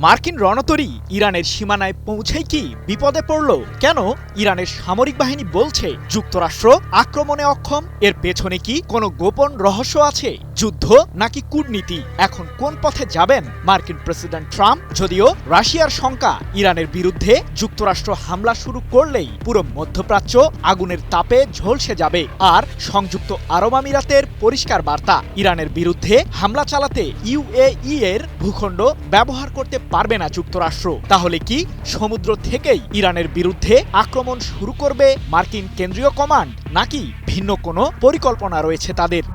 মার্কিন রণতরী ইরানের সীমানায় পৌঁছেই কি বিপদে পড়ল? কেন ইরানের সামরিক বাহিনী বলছে যুক্তরাষ্ট্র আক্রমণে অক্ষম? এর পেছনে কি কোনো গোপন রহস্য আছে? যুদ্ধ নাকি কূটনীতি? এখন কোন পথে যাবেন মার্কিন প্রেসিডেন্ট ট্রাম্প? যদিও রাশিয়ার শঙ্কা ইরানের বিরুদ্ধে যুক্তরাষ্ট্র হামলা শুরু করলেই পুরো মধ্যপ্রাচ্য আগুনের তাপে ঝলসে যাবে। আর সংযুক্ত আরব আমিরাতের পরিষ্কার বার্তা, ইরানের বিরুদ্ধে হামলা চালাতে ইউএই এর ভূখণ্ড ব্যবহার করতে পারবে না যুক্তরাষ্ট্র। তাহলে কি সমুদ্র থেকেই ইরানের বিরুদ্ধে আক্রমণ শুরু করবে মার্কিন কেন্দ্রীয় কমান্ড, নাকি ভিন্ন কোনো পরিকল্পনা রয়েছে তাদের?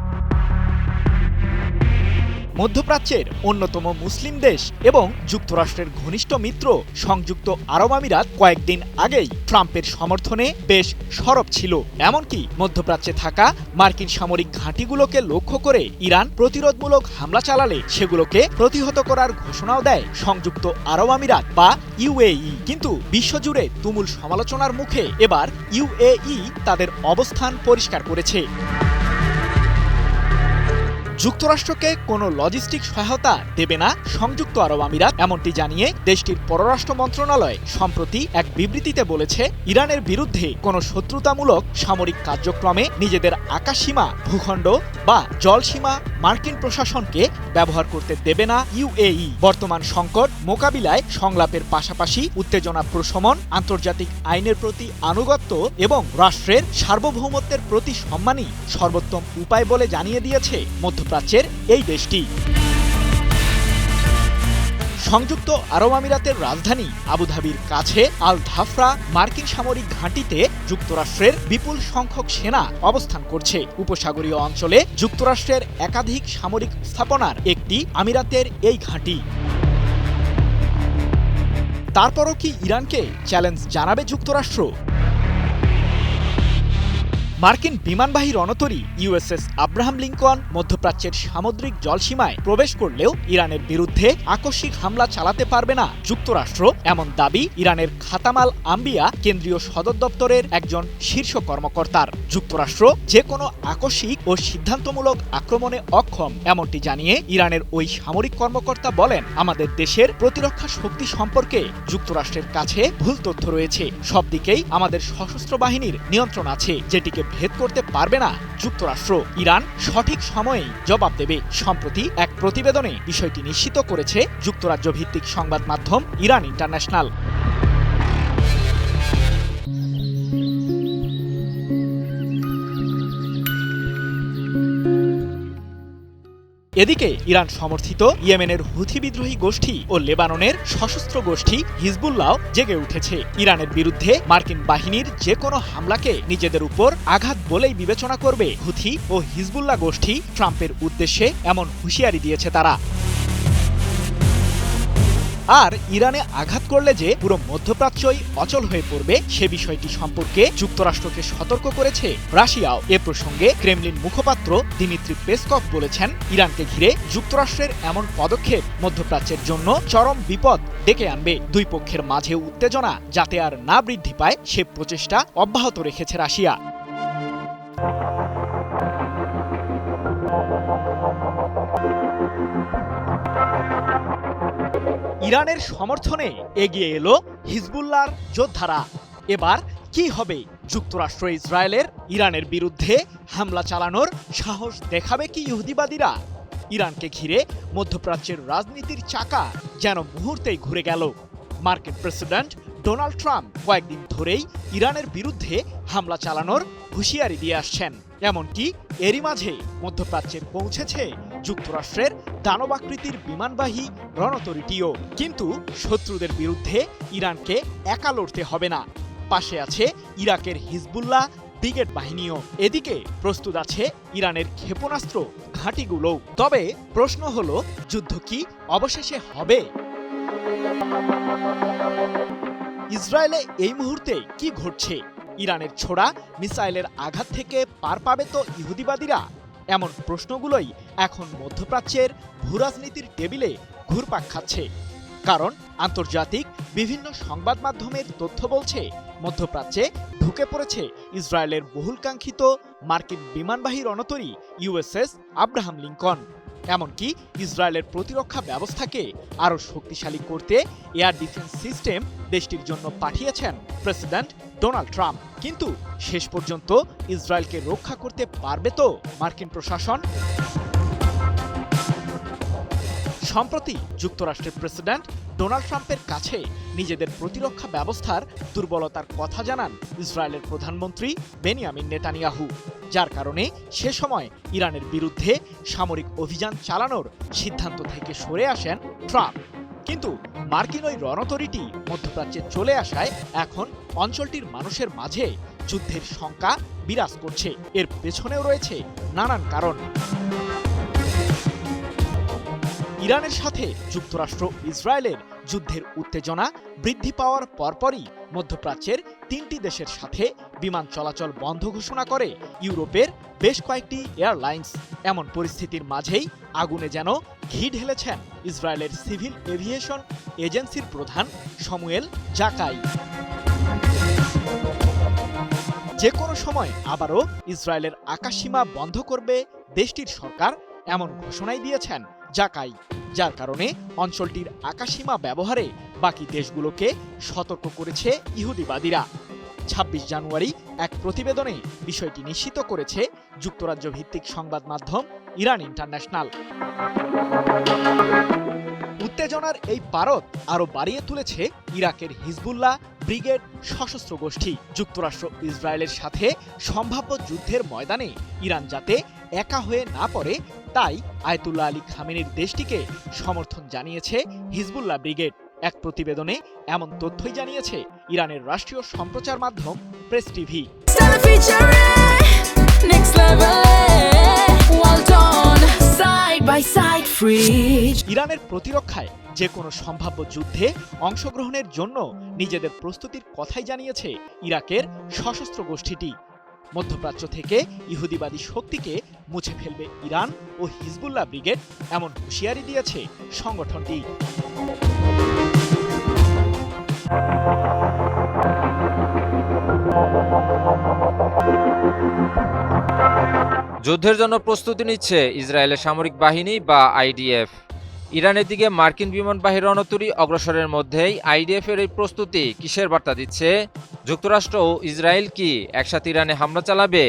মধ্যপ্রাচ্যের অন্যতম মুসলিম দেশ এবং যুক্তরাষ্ট্রের ঘনিষ্ঠ মিত্র সংযুক্ত আরব আমিরাত কয়েকদিন আগেই ট্রাম্পের সমর্থনে বেশ সরব ছিল। এমনকি মধ্যপ্রাচ্যে থাকা মার্কিন সামরিক ঘাঁটিগুলোকে লক্ষ্য করে ইরান প্রতিরোধমূলক হামলা চালালে সেগুলোকে প্রতিহত করার ঘোষণাও দেয় সংযুক্ত আরব আমিরাত বা ইউএই। কিন্তু বিশ্বজুড়ে তুমুল সমালোচনার মুখে এবার ইউএই তাদের অবস্থান পরিষ্কার করেছে। যুক্তরাষ্ট্রকে কোনো লজিস্টিক সহায়তা দেবে না সংযুক্ত আরব আমিরাত, এমনটি জানিয়ে দেশটির পররাষ্ট্র মন্ত্রণালয় সম্প্রতি এক বিবৃতিতে বলেছে, ইরানের বিরুদ্ধে কোনো শত্রুতামূলক সামরিক কার্যক্রমে নিজেদের আকাশসীমা, ভূখণ্ড বা জলসীমা মার্কিন প্রশাসনকে ব্যবহার করতে দেবে না ইউএই। বর্তমান সংকট মোকাবিলায় সংলাপের পাশাপাশি উত্তেজনা প্রশমন, আন্তর্জাতিক আইনের প্রতি আনুগত্য এবং রাষ্ট্রের সার্বভৌমত্বের প্রতি সম্মানই সর্বোত্তম উপায় বলে জানিয়ে দিয়েছে মধ্যপ্রাচ্যের এই দেশটি। সংযুক্ত আরব আমিরাতের রাজধানী আবুধাবির কাছে আল ধাফরা মার্কিন সামরিক ঘাঁটিতে যুক্তরাষ্ট্রের বিপুল সংখ্যক সেনা অবস্থান করছে। উপসাগরীয় অঞ্চলে যুক্তরাষ্ট্রের একাধিক সামরিক স্থাপনার একটি আমিরাতের এই ঘাঁটি। তারপরও কি ইরানকে চ্যালেঞ্জ জানাবে যুক্তরাষ্ট্র? মার্কিন বিমানবাহী রণতরী ইউএসএস আব্রাহাম লিঙ্কন মধ্যপ্রাচ্যের সামুদ্রিক জলসীমায় প্রবেশ করলেও ইরানের বিরুদ্ধে আকস্মিক হামলা চালাতে পারবে না যুক্তরাষ্ট্র, এমন দাবি ইরানের খাতামাল আম্বিয়া কেন্দ্রীয় সদর দপ্তরের একজন শীর্ষ কর্মকর্তার। যুক্তরাষ্ট্র যে কোনো আকস্মিক ও সিদ্ধান্তমূলক আক্রমণে অক্ষম, এমনটি জানিয়ে ইরানের ওই সামরিক কর্মকর্তা বলেন, আমাদের দেশের প্রতিরক্ষা শক্তি সম্পর্কে যুক্তরাষ্ট্রের কাছে ভুল তথ্য রয়েছে। সব দিকেই আমাদের সশস্ত্র বাহিনীর নিয়ন্ত্রণ আছে, যেটিকে ভেদ করতে পারবে না যুক্তরাষ্ট্র। ইরান সঠিক সময়েই জবাব দেবে। সম্প্রতি এক প্রতিবেদনে বিষয়টি নিশ্চিত করেছে যুক্তরাজ্য ভিত্তিক সংবাদ মাধ্যম ইরান ইন্টারন্যাশনাল। এদিকে ইরান সমর্থিত ইয়েমেনের হুথি বিদ্রোহী গোষ্ঠী ও লেবাননের সশস্ত্র গোষ্ঠী হিজবুল্লাহ জেগে উঠেছে। ইরানের বিরুদ্ধে মার্কিন বাহিনীর যে কোনো হামলাকে নিজেদের উপর আঘাত বলেই বিবেচনা করবে হুথি ও হিজবুল্লাহ গোষ্ঠী। ট্রাম্পের উদ্দেশ্যে এমন হুঁশিয়ারি দিয়েছে তারা। আর ইরানে আঘাত করলে যে পুরো মধ্যপ্রাচ্যই অচল হয়ে পড়বে সে বিষয়টি সম্পর্কে যুক্তরাষ্ট্রকে সতর্ক করেছে রাশিয়াও। এ প্রসঙ্গে ক্রেমলিন মুখপাত্র দিমিত্রি পেসকভ বলেছেন, ইরানকে ঘিরে যুক্তরাষ্ট্রের এমন পদক্ষেপ মধ্যপ্রাচ্যের জন্য চরম বিপদ ডেকে আনবে। দুই পক্ষের মাঝে উত্তেজনা যাতে আর না বৃদ্ধি পায় সে প্রচেষ্টা অব্যাহত রেখেছে রাশিয়া। ইরানের সমর্থনে এগিয়ে এলো হিজবুল্লাহর যোদ্ধারা। এবার কি হবে? যুক্তরাষ্ট্র ইসরায়েলের ইরানের বিরুদ্ধে হামলা চালানোর সাহস দেখাবে কি ইহুদিবাদীরা? ইরানকে ঘিরে মধ্যপ্রাচ্যের রাজনীতির চাকা যেন মুহূর্তেই ঘুরে গেল। মার্কিন প্রেসিডেন্ট ডোনাল্ড ট্রাম্প কয়েকদিন ধরেই ইরানের বিরুদ্ধে হামলা চালানোর হুঁশিয়ারি দিয়ে আসছেন। এমনকি এরই মাঝে মধ্যপ্রাচ্যে পৌঁছেছে যুক্তরাষ্ট্রের দানবাকৃতির বিমানবাহী রণতরীটিও। কিন্তু শত্রুদের বিরুদ্ধে ইরানকে একা লড়তে হবে না, পাশে আছে ইরাকের হিজবুল্লাহ ব্রিগেড বাহিনীও। এদিকে প্রস্তুত আছে ইরানের ক্ষেপণাস্ত্র ঘাঁটিগুলোও। তবে প্রশ্ন হলো, যুদ্ধ কি অবশেষে হবে? ইসরায়েলে এই মুহূর্তে কি ঘটছে? ইরানের ছোড়া মিসাইলের আঘাত থেকে পার পাবে তো ইহুদিবাদীরা? এমন প্রশ্নগুলোই এখন মধ্যপ্রাচ্যের ভূরাজনীতির টেবিলে ঘুরপাক খাচ্ছে। কারণ আন্তর্জাতিক বিভিন্ন সংবাদ মাধ্যমের তথ্য বলছে, মধ্যপ্রাচ্যে ঢুকে পড়েছে ইসরায়েলের বহুলকাঙ্ক্ষিত মার্কিন বিমানবাহী রণতরী ইউএসএস আব্রাহাম লিঙ্কন। এমনকি ইসরায়েলের প্রতিরক্ষা ব্যবস্থাকে আরও শক্তিশালী করতে এয়ার ডিফেন্স সিস্টেম দেশটির জন্য পাঠিয়েছেন প্রেসিডেন্ট ডোনাল্ড ট্রাম্প। কিন্তু শেষ পর্যন্ত ইসরায়েলকে রক্ষা করতে পারবে তো মার্কিন প্রশাসন? সম্প্রতি যুক্তরাষ্ট্রের প্রেসিডেন্ট ডোনাল্ড ট্রাম্পের কাছে নিজেদের প্রতিরক্ষা ব্যবস্থার দুর্বলতার কথা জানান ইসরায়েলের প্রধানমন্ত্রী বেনিয়ামিন নেতানিয়াহু, যার কারণে সে সময় ইরানের বিরুদ্ধে সামরিক অভিযান চালানোর সিদ্ধান্ত থেকে সরে আসেন ট্রাম্প। কিন্তু মার্কিন ওই রণতরীটি মধ্যপ্রাচ্যে চলে আসায় এখন অঞ্চলটির মানুষের মাঝে যুদ্ধের শঙ্কা বিরাজ করছে। এর পেছনেও রয়েছে নানান কারণ। ইরানের সাথে যুক্তরাষ্ট্র ইসরায়েলের যুদ্ধের উত্তেজনা বৃদ্ধি পাওয়ার পরপরই মধ্যপ্রাচ্যের 3টি দেশের সাথে বিমান চলাচল বন্ধ ঘোষণা করে ইউরোপের বেশ কয়েকটি এয়ারলাইন্স। এমন পরিস্থিতির মাঝেই আগুনে যেন ঘি ঢেলেছেন ইসরায়েলের সিভিল এভিয়েশন এজেন্সির প্রধান শমুয়েল জাকাই। যে কোনো সময় আবারও ইসরায়েলের আকাশসীমা বন্ধ করবে দেশটির সরকার, এমন ঘোষণাই দিয়েছেন জাকাই, যার কারণে অঞ্চলটির আকাশসীমা ব্যবহারে বাকি দেশগুলোকে সতর্ক করেছে ইহুদিবাদীরা। 26 জানুয়ারি এক প্রতিবেদনে বিষয়টি নিশ্চিত করেছে যুক্তরাজ্য ভিত্তিক সংবাদ মাধ্যম ইরান ইন্টারন্যাশনাল। উত্তেজনার এই পারদ আরও বাড়িয়ে তুলেছে ইরাকের হিজবুল্লাহ ব্রিগেড সশস্ত্র গোষ্ঠী। যুক্তরাষ্ট্র ইসরায়েলের সাথে সম্ভাব্য যুদ্ধের ময়দানে ইরান যাতে একা হয়ে না পড়ে, তাই আয়াতুল্লাহ আলী খামেনির দেশটিকে সমর্থন জানিয়েছে হিজবুল্লাহ ব্রিগেড। এক প্রতিবেদনে এমন তথ্যই জানিয়েছে ইরানের রাষ্ট্রীয় সম্প্রচার মাধ্যম প্রেস টিভি। ইরানের প্রতিরক্ষায় যে কোনো সম্ভাব্য যুদ্ধে অংশগ্রহণের জন্য নিজেদের প্রস্তুতির কথাই জানিয়েছে ইরাকের সশস্ত্র গোষ্ঠীটি। মধ্যপ্রাচ্য থেকে ইহুদিবাদী শক্তিকে মুছে ফেলবে ইরান ও হিজবুল্লাহ ব্রিগেড, এমন হুঁশিয়ারি দিয়েছে সংগঠনটি। যুদ্ধের জন্য প্রস্তুতি নিচ্ছে ইসরায়েলের সামরিক বাহিনী বা আইডিএফ। ইরানের দিকে মার্কিন বিমানবাহী রণতরী অগ্রসরের মধ্যেই আইডিএফ এর এই প্রস্তুতি কিসের বার্তা দিচ্ছে? যুক্তরাষ্ট্র ও ইসরায়েল কি একসাথে ইরানে হামলা চালাবে?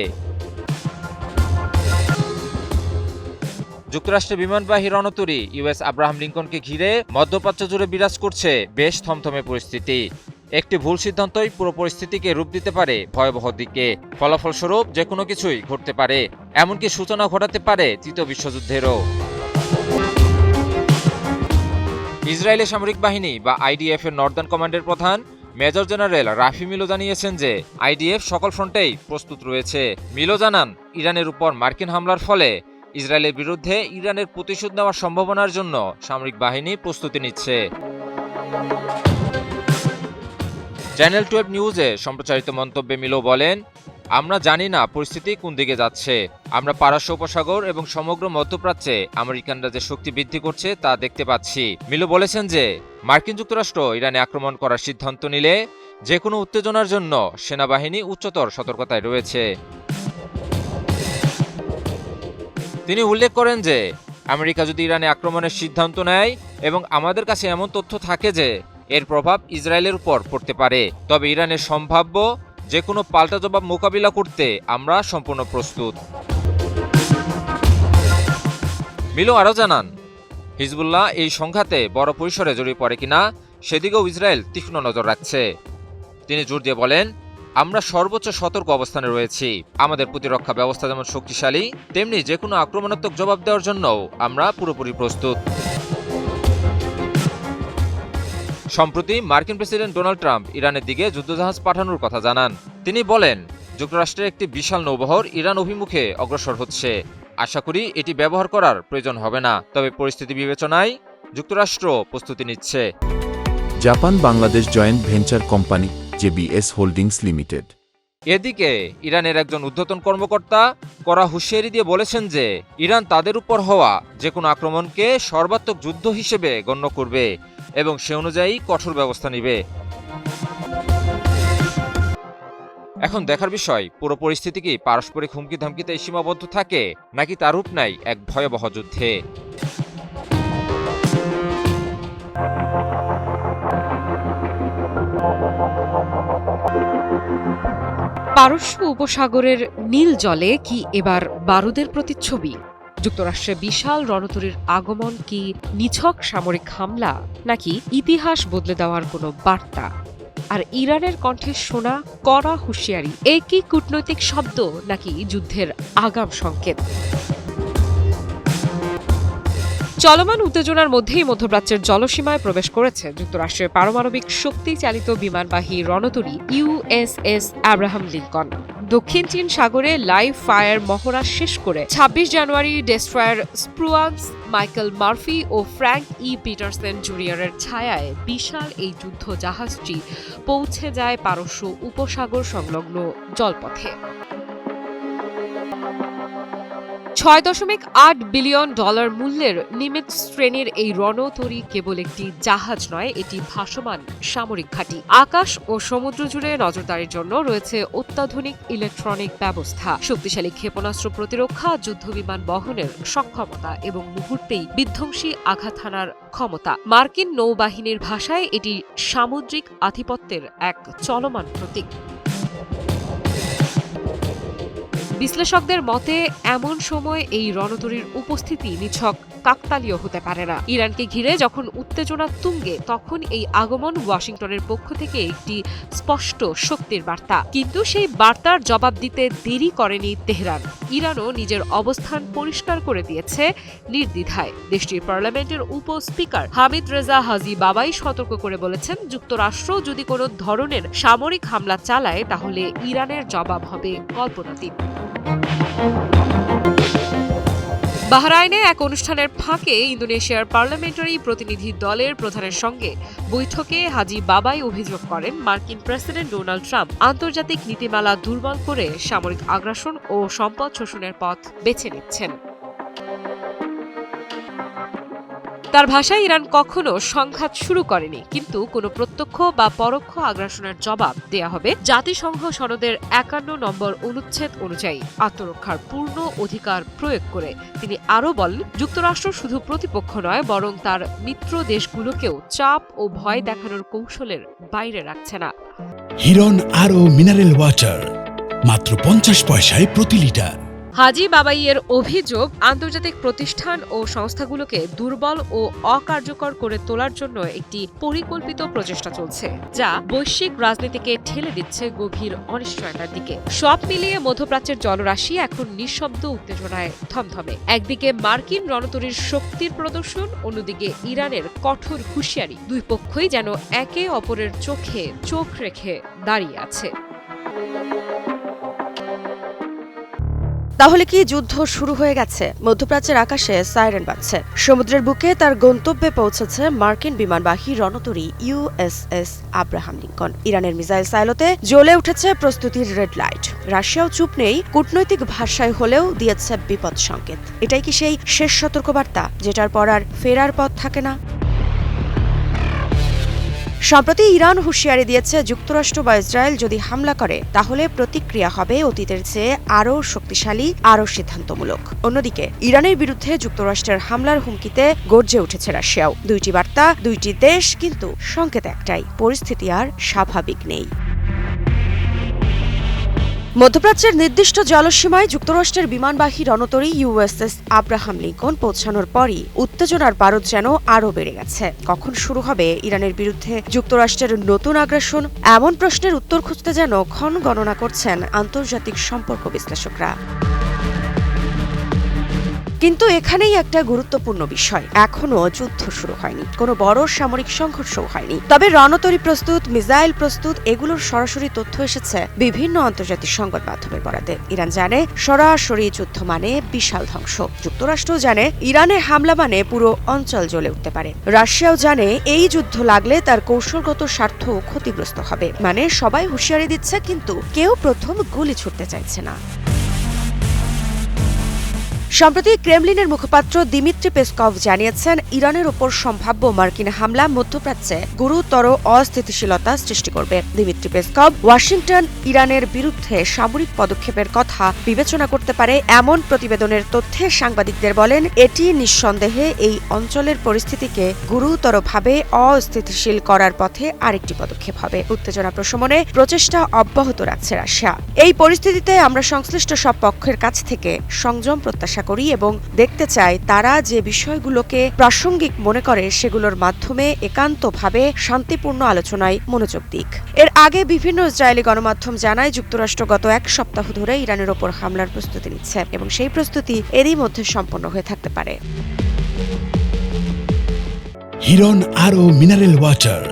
যুক্তরাষ্ট্রের বিমানবাহী রণতরী ইউএস আব্রাহাম লিঙ্কনকে ঘিরে মধ্যপ্রাচ্য জুড়ে বিরাজ করছে বেশ থমথমে পরিস্থিতি। একটি ভুল সিদ্ধান্তই পুরো পরিস্থিতিকে রূপ দিতে পারে ভয়াবহ দিকে। ফলাফলস্বরূপ যে কোনো কিছুই ঘটতে পারে, এমনকি সূচনা ঘটাতে পারে তৃতীয় বিশ্বযুদ্ধেরও। ইসরায়েলের সামরিক বাহিনী বা আইডিএফ এর নর্দার্ন কমান্ডের প্রধান মেজর জেনারেল রাফি মিলো জানিয়েছেন যে আইডিএফ সকল ফ্রন্টেই প্রস্তুত রয়েছে। মিলো জানান, ইরানের উপর মার্কিন হামলার ফলে ইসরায়েলের বিরুদ্ধে ইরানের প্রতিশোধ নেওয়ার সম্ভাবনার জন্য সামরিক বাহিনী প্রস্তুতি নিচ্ছে। চ্যানেল 12 নিউজে সম্প্রচারিত মন্তব্যে মিলো বলেন, আমরা জানি না পরিস্থিতি কোন দিকে যাচ্ছে। আমরা পারস্য উপসাগর এবং সমগ্র মধ্যপ্রাচ্যে আমেরিকানরা যে শক্তি বৃদ্ধি করছে তা দেখতে পাচ্ছি। মিলো বলেছেন যে মার্কিন যুক্তরাষ্ট্র ইরানে আক্রমণ করার সিদ্ধান্ত নিলে যে কোনো উত্তেজনার জন্য সেনাবাহিনী উচ্চতর সতর্কতায় রয়েছে। তিনি উল্লেখ করেন যে আমেরিকা যদি ইরানে আক্রমণের সিদ্ধান্ত নেয় এবং আমাদের কাছে এমন তথ্য থাকে যে এর প্রভাব ইসরায়েলের উপর পড়তে পারে, তবে ইরানের সম্ভাব্য যে কোনো পাল্টা জবাব মোকাবিলা করতে আমরা সম্পূর্ণ প্রস্তুত। মিলো আরও জানান, হিজবুল্লাহ এই সংঘাতে বড় পরিসরে জড়িয়ে পড়ে কিনা সেদিকেও ইসরায়েল তীক্ষ্ণ নজর রাখছে। তিনি জোর দিয়ে বলেন, আমরা সর্বোচ্চ সতর্ক অবস্থানে রয়েছি। আমাদের প্রতিরক্ষা ব্যবস্থা যেমন শক্তিশালী, তেমনি যে কোনো আক্রমণাত্মক জবাব দেওয়ার জন্যও আমরা পুরোপুরি প্রস্তুত। সম্প্রতি মার্কিন প্রেসিডেন্ট ডোনাল্ড ট্রাম্প ইরানের দিকে যুদ্ধজাহাজ পাঠানোর কথা জানান। তিনি বলেন, যুক্তরাষ্ট্রের একটি বিশাল নৌবহর ইরান অভিমুখে অগ্রসর হচ্ছে। আশা করি এটি ব্যবহার করার প্রয়োজন হবে না, তবে পরিস্থিতি বিবেচনায় যুক্তরাষ্ট্র প্রস্তুতি নিচ্ছে। Japan Bangladesh joint venture company JBS holdings limited. এদিকে ইরানের একজন ঊর্ধ্বতন কর্মকর্তা কড়া হুঁশিয়ারি দিয়ে বলেছেন যে ইরান তাদের উপর হওয়া যে কোনো আক্রমণকে সর্বাত্মক যুদ্ধ হিসেবে গণ্য করবে এবং সে অনুযায়ী কঠোর ব্যবস্থা নেবে। এখন দেখার বিষয়, পুরো পরিস্থিতি কি পারস্পরিক হুমকি ধামকিতে সীমাবদ্ধ থাকে নাকি তার রূপ নেয় এক ভয়াবহ যুদ্ধে। পারস্য উপসাগরের নীল জলে কি এবার বারুদের প্রতিচ্ছবি? যুক্তরাষ্ট্রে বিশাল রণতরীর আগমন কি নিছক সামরিক হামলা, নাকি ইতিহাস বদলে দেওয়ার কোনো বার্তা? আর ইরানের কণ্ঠে শোনা কড়া হুঁশিয়ারি কি কূটনৈতিক শব্দ নাকি যুদ্ধের আগাম সংকেত? চলমান উত্তেজনার মধ্যেই মধ্যপ্রাচ্যের জলসীমায় প্রবেশ করেছে যুক্তরাষ্ট্রের পারমাণবিক শক্তি চালিত বিমানবাহী রণতরী ইউএসএস আব্রাহাম লিঙ্কন। দক্ষিণ চীন সাগরে লাইভ ফায়ার মহড়া শেষ করে ২৬ জানুয়ারি ডেস্ট্রয়ার স্প্রুয়ান্স, মাইকেল মার্ফি ও ফ্র্যাঙ্ক পিটারসন জুনিয়রের ছায়ায় বিশাল এই যুদ্ধ জাহাজটি পৌঁছে যায় পারস্য উপসাগর সংলগ্ন জলপথে। $৬.৮ বিলিয়ন মূল্যের নিমিটজ শ্রেণীর এই রণতরী কেবল একটি জাহাজ নয়, এটি ভাসমান সামরিক ঘাঁটি। আকাশ ও সমুদ্র জুড়ে নজরদারির জন্য রয়েছে অত্যাধুনিক ইলেকট্রনিক ব্যবস্থা, শক্তিশালী ক্ষেপণাস্ত্র প্রতিরক্ষা, যুদ্ধবিমান বহনের সক্ষমতা এবং মুহূর্তেই বিধ্বংসী আঘাত হানার ক্ষমতা। মার্কিন নৌবাহিনীর ভাষায় এটি সামুদ্রিক আধিপত্যের এক চলমান প্রতীক। বিশ্লেষকদের মতে এমন সময় এই রণতরীর উপস্থিতি নিছক কাকতালীয় হতে পারে না। ইরানকে ঘিরে যখন উত্তেজনা তুঙ্গে, তখন এই আগমন ওয়াশিংটনের পক্ষ থেকে একটি স্পষ্ট শক্তির বার্তা। কিন্তু সেই বার্তার জবাব দিতে দেরি করেনি তেহরান। ইরানও নিজের অবস্থান পরিষ্কার করে দিয়েছে নির্দ্বিধায়। দেশটির পার্লামেন্টের উপস্পিকার হামিদ রেজা হাজি বাবাই সতর্ক করে বলেছেন, যুক্তরাষ্ট্র যদি কোনো ধরনের সামরিক হামলা চালায় তাহলে ইরানের জবাব হবে কল্পনাতীত। বাহরাইনে এক অনুষ্ঠানের ফাঁকে ইন্দোনেশিয়ার পার্লামেন্টারি প্রতিনিধি দলের প্রধানের সঙ্গে বৈঠকে হাজি বাবাই অভিযোগ করেন, মার্কিন প্রেসিডেন্ট ডোনাল্ড ট্রাম্প আন্তর্জাতিক নীতিমালা দুর্বল করে সামরিক আগ্রাসন ও সম্পদ শোষণের পথ বেছে নিচ্ছেন। তার ভাষায় ইরান কখনো সংঘাত শুরু করেনি, কিন্তু কোনো প্রত্যক্ষ বা পরোক্ষ আগ্রাসনের জবাব দেয়া হবে জাতিসংঘ সনদের ৫১ নম্বর অনুচ্ছেদ অনুযায়ী আত্মরক্ষার পূর্ণ অধিকার প্রয়োগ করে। তিনি আরও বলেন, যুক্তরাষ্ট্র শুধু প্রতিপক্ষ নয়, বরং তার মিত্র দেশগুলোকেও চাপ ও ভয় দেখানোর কৌশলের বাইরে রাখছে না। হিরন আরও মিনারেল ওয়াটার মাত্র ৫০ পয়সায় প্রতি লিটার। হাজি বাবাইয়ের অভিযোগ, আন্তর্জাতিক প্রতিষ্ঠান ও সংস্থাগুলোকে দুর্বল ও অকার্যকর করে তোলার জন্য একটি পরিকল্পিত প্রচেষ্টা চলছে, যা বৈশ্বিক রাজনীতিকে ঠেলে দিচ্ছে গভীর অনিশ্চয়তার দিকে। সব মিলিয়ে মধ্যপ্রাচ্যের জলরাশি এখন নিঃশব্দ উত্তেজনায় থমথমে। একদিকে মার্কিন রণতরীর শক্তির প্রদর্শন, অন্যদিকে ইরানের কঠোর হুঁশিয়ারি। দুই পক্ষই যেন একে অপরের চোখে চোখ রেখে দাঁড়িয়ে আছে। তাহলে কি যুদ্ধ শুরু হয়ে গেছে? মধ্যপ্রাচ্যের আকাশে সাইরেন বাজছে। সমুদ্রের বুকে তার গন্তব্যে পৌঁছেছে মার্কিন বিমানবাহী রণতরী ইউএসএস আব্রাহাম লিঙ্কন। ইরানের মিসাইল সাইলোতে জ্বলে উঠেছে প্রস্তুতির রেড লাইট। রাশিয়াও চুপ নেই, কূটনৈতিক ভাষায় হলেও দিয়েছে বিপদ সংকেত। এটাই কি সেই শেষ সতর্কবার্তা, যেটার পর আর ফেরার পথ থাকে না? সম্প্রতি ইরান হুঁশিয়ারি দিয়েছে, যুক্তরাষ্ট্র বা ইসরায়েল যদি হামলা করে তাহলে প্রতিক্রিয়া হবে অতীতের চেয়ে আরও শক্তিশালী, আরও সিদ্ধান্তমূলক। অন্যদিকে ইরানের বিরুদ্ধে যুক্তরাষ্ট্রের হামলার হুমকিতে গর্জে উঠেছে রাশিয়াও। দুইটি বার্তা, দুইটি দেশ, কিন্তু সংকেত একটাই, পরিস্থিতি আর স্বাভাবিক নেই। মধ্যপ্রাচ্যের নির্দিষ্ট জলসীমায় যুক্তরাষ্ট্রের বিমানবাহী রণতরী ইউএসএস আব্রাহাম লিঙ্কন পৌঁছানোর পরই উত্তেজনার পারদ যেন আরও বেড়ে গেছে। কখন শুরু হবে ইরানের বিরুদ্ধে যুক্তরাষ্ট্রের নতুন আগ্রাসন? এমন প্রশ্নের উত্তর খুঁজতে যেন ক্ষণ গণনা করছেন আন্তর্জাতিক সম্পর্ক বিশ্লেষকরা। কিন্তু এখানেই একটা গুরুত্বপূর্ণ বিষয়, এখনো যুদ্ধ শুরু হয়নি, কোনো বড় সামরিক সংঘর্ষও হয়নি। তবে রণতরী প্রস্তুত, মিসাইল প্রস্তুত, এগুলোর সরাসরি তথ্য এসেছে বিভিন্ন আন্তর্জাতিক সংবাদ মাধ্যমের বরাতে। ইরান জানে সরাসরি যুদ্ধ মানে বিশাল ধ্বংস। যুক্তরাষ্ট্র জানে ইরানের হামলা মানে পুরো অঞ্চল জ্বলে উঠতে পারে। রাশিয়াও জানে এই যুদ্ধ লাগলে তার কৌশলগত স্বার্থ ক্ষতিগ্রস্ত হবে। মানে সবাই হুঁশিয়ারি দিচ্ছে, কিন্তু কেউ প্রথম গুলি ছুটতে চাইছে না। সম্প্রতি ক্রেমলিনের মুখপাত্র দিমিত্রি পেসকভ জানিয়েছেন, ইরানের উপর সম্ভাব্য মার্কিন হামলা মধ্যপ্রাচ্যে গুরুতর অস্থিতিশীলতা সৃষ্টি করবে। দিমিত্রি পেসকভ ওয়াশিংটন ইরানের বিরুদ্ধে সামরিক পদক্ষেপের কথা বিবেচনা করতে পারে এমন প্রতিবেদনের তথ্যে সাংবাদিকদের বলেন, এটি নিঃসন্দেহে এই অঞ্চলের পরিস্থিতিকে গুরুতরভাবে অস্থিতিশীল করার পথে আরেকটি পদক্ষেপ হবে। উত্তেজনা প্রশমনে প্রচেষ্টা অব্যাহত রাখছে রাশিয়া। এই পরিস্থিতিতে আমরা সংশ্লিষ্ট সব পক্ষের কাছ থেকে সংযম প্রত্যাশা করি এবং দেখতে চাই তারা যে বিষয়গুলোকে প্রাসঙ্গিক মনে করে সেগুলোর মাধ্যমে একান্তভাবে শান্তিপূর্ণ আলোচনায় মনোযোগ দিক। এর আগে বিভিন্ন ইসরায়েলি গণমাধ্যম জানায়, যুক্তরাষ্ট্র গত এক সপ্তাহ ধরে ইরানের ওপর হামলার প্রস্তুতি নিচ্ছে এবং সেই প্রস্তুতি এরই মধ্যে সম্পন্ন হয়ে থাকতে পারে। হিরন আরও মিনারেল ওয়াটার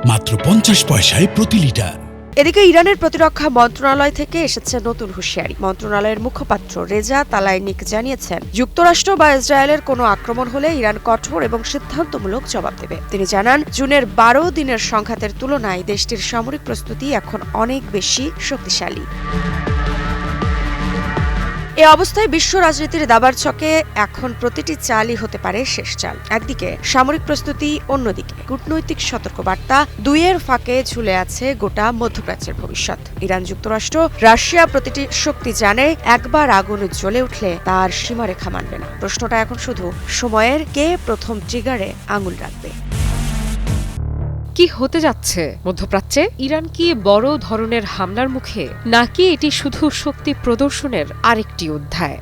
মাত্র 50 পয়সায় প্রতি লিটার। এদিকে ইরানের প্রতিরক্ষা মন্ত্রণালয় থেকে এসেছে নতুন হুঁশিয়ারি। মন্ত্রণালয়ের মুখপাত্র রেজা তালাইনিক জানিয়েছেন, যুক্তরাষ্ট্র বা ইসরায়েলের কোনো আক্রমণ হলে ইরান কঠোর এবং সিদ্ধান্তমূলক জবাব দেবে। তিনি জানান, জুনের 12 দিনের সংঘাতের তুলনায় দেশটির সামরিক প্রস্তুতি এখন অনেক বেশি শক্তিশালী। এ অবস্থায় বিশ্ব রাজনীতির দাবার ছকে এখন প্রতিটি চালই হতে পারে শেষ চাল। একদিকে সামরিক প্রস্তুতি, অন্যদিকে কূটনৈতিক সতর্কবার্তা, দুইয়ের ফাঁকে ঝুলে আছে গোটা মধ্যপ্রাচ্যের ভবিষ্যৎ। ইরান, যুক্তরাষ্ট্র, রাশিয়া প্রতিটি শক্তি জানে, একবার আগুন জ্বলে উঠলে তার সীমারেখা মানবে না। প্রশ্নটা এখন শুধু সময়ের, কে প্রথম ট্রিগারে আঙুল রাখবে। কি হতে যাচ্ছে মধ্যপ্রাচ্যে? ইরান কি বড় ধরনের হামলার মুখে, নাকি এটি শুধু শক্তি প্রদর্শনের আরেকটি অধ্যায়?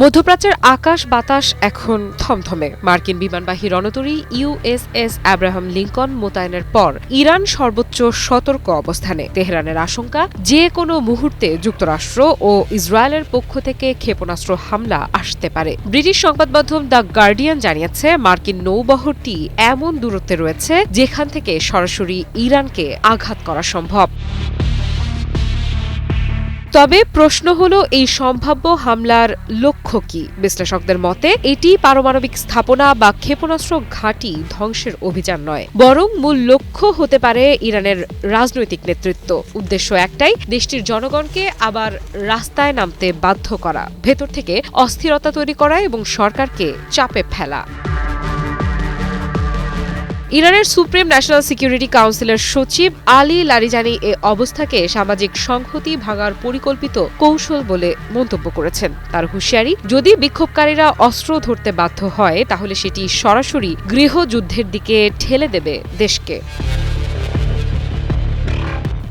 মধ্যপ্রাচ্যের আকাশ বাতাস এখন থমথমে। মার্কিন বিমানবাহী রণতরী ইউএসএস আব্রাহাম লিঙ্কন মোতায়েনের পর ইরান সর্বোচ্চ সতর্ক অবস্থানে। তেহরানের আশঙ্কা, যে কোনো মুহূর্তে যুক্তরাষ্ট্র ও ইসরায়েলের পক্ষ থেকে ক্ষেপণাস্ত্র হামলা আসতে পারে। ব্রিটিশ সংবাদ মাধ্যম দ্য গার্ডিয়ান জানিয়েছে, মার্কিন নৌবহরটি এমন দূরত্বে রয়েছে যেখান থেকে সরাসরি ইরানকে আঘাত করা সম্ভব। তবে প্রশ্ন হলো, এই সম্ভাব্য হামলার লক্ষ্য কি? বিশ্লেষকদের মতে এটি পারমাণবিক স্থাপনা বা ক্ষেপণাস্ত্র ঘাঁটি ধ্বংসের অভিযান নয়, বরং মূল লক্ষ্য হতে পারে ইরানের রাজনৈতিক নেতৃত্ব। উদ্দেশ্য একটাই, দেশটির জনগণকে আবার রাস্তায় নামতে বাধ্য করা, ভেতর থেকে অস্থিরতা তৈরি করা এবং সরকারকে চাপে ফেলা। ইরানের সুপ্রিম ন্যাশনাল সিকিউরিটি কাউন্সিলের সচিব আলী লারিজানি এ অবস্থাকে সামাজিক সংহতি ভাঙার পরিকল্পিত কৌশল বলে মন্তব্য করেছেন। তার হুঁশিয়ারি, যদি বিক্ষোভকারীরা অস্ত্র ধরতে বাধ্য হয় তাহলে সেটি সরাসরি গৃহযুদ্ধের দিকে ঠেলে দেবে দেশকে।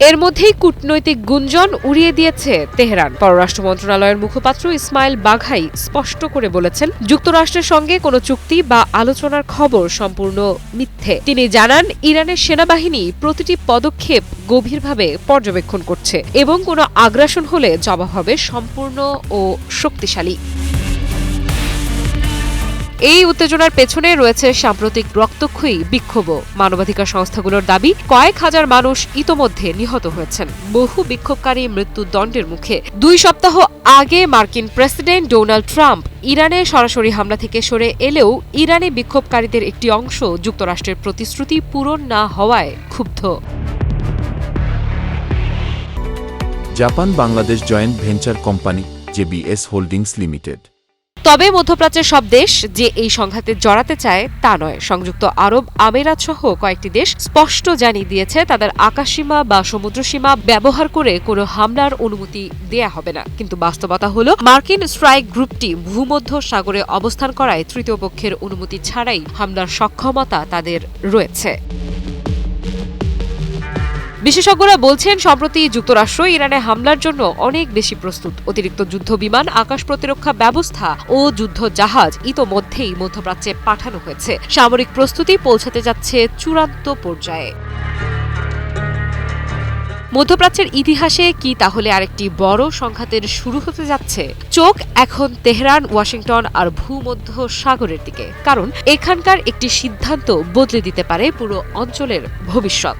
এর মধ্যেই কূটনৈতিক গুঞ্জন উড়িয়ে দিয়েছে তেহরান। পররাষ্ট্র মন্ত্রণালয়ের মুখপাত্র ইসমাইল বাঘাই স্পষ্ট করে বলেছেন, যুক্তরাষ্ট্রের সঙ্গে কোনো চুক্তি বা আলোচনার খবর সম্পূর্ণ মিথ্যে। তিনি জানান, ইরানের সেনাবাহিনী প্রতিটি পদক্ষেপ গভীরভাবে পর্যবেক্ষণ করছে এবং কোনো আগ্রাসন হলে জবাব হবে সম্পূর্ণ ও শক্তিশালী। এই উত্তেজনার পেছনে রয়েছে সাম্প্রতিক রক্তক্ষয়ী বিক্ষোভও। মানবাধিকার সংস্থাগুলোর দাবি, কয়েক হাজার মানুষ ইতোমধ্যে নিহত হয়েছেন, বহু বিক্ষোভকারী মৃত্যুদণ্ডের মুখে। 2 সপ্তাহ আগে মার্কিন প্রেসিডেন্ট ডোনাল্ড ট্রাম্প ইরানে সরাসরি হামলা থেকে সরে এলেও ইরানি বিক্ষোভকারীদের একটি অংশ যুক্তরাষ্ট্রের প্রতিশ্রুতি পূরণ না হওয়ায় ক্ষুব্ধ। Japan Bangladesh joint venture company JBS holdings limited. তবে মধ্যপ্রাচ্যের সব দেশ যে এই সংঘাতে জড়াতে চায় তা নয়। সংযুক্ত আরব আমিরাত সহ কয়েকটি দেশ স্পষ্ট জানিয়ে দিয়েছে, তাদের আকাশসীমা বা সমুদ্রসীমা ব্যবহার করে কোনো হামলার অনুমতি দেয়া হবে না। কিন্তু বাস্তবতা হলো, মার্কিন স্ট্রাইক গ্রুপটি ভূমধ্য সাগরে অবস্থান করায় তৃতীয় পক্ষের অনুমতি ছাড়াই হামলার সক্ষমতা তাদের রয়েছে। বিশেষজ্ঞরা বলছেন, সম্প্রতি যুক্তরাষ্ট্র ইরানে হামলার জন্য অনেক বেশি প্রস্তুত। অতিরিক্ত যুদ্ধ বিমান, আকাশ প্রতিরক্ষা ব্যবস্থা ও যুদ্ধ জাহাজ ইতোমধ্যেই মধ্যপ্রাচ্যে পাঠানো হয়েছে। সামরিক প্রস্তুতি পৌঁছাতে যাচ্ছে চূড়ান্ত পর্যায়ে। মধ্যপ্রাচ্যের ইতিহাসে কি তাহলে আরেকটি বড় সংঘাতের শুরু হতে যাচ্ছে? চোখ এখন তেহরান, ওয়াশিংটন আর ভূমধ্য সাগরের দিকে, কারণ এখানকার একটি সিদ্ধান্ত বদলে দিতে পারে পুরো অঞ্চলের ভবিষ্যৎ।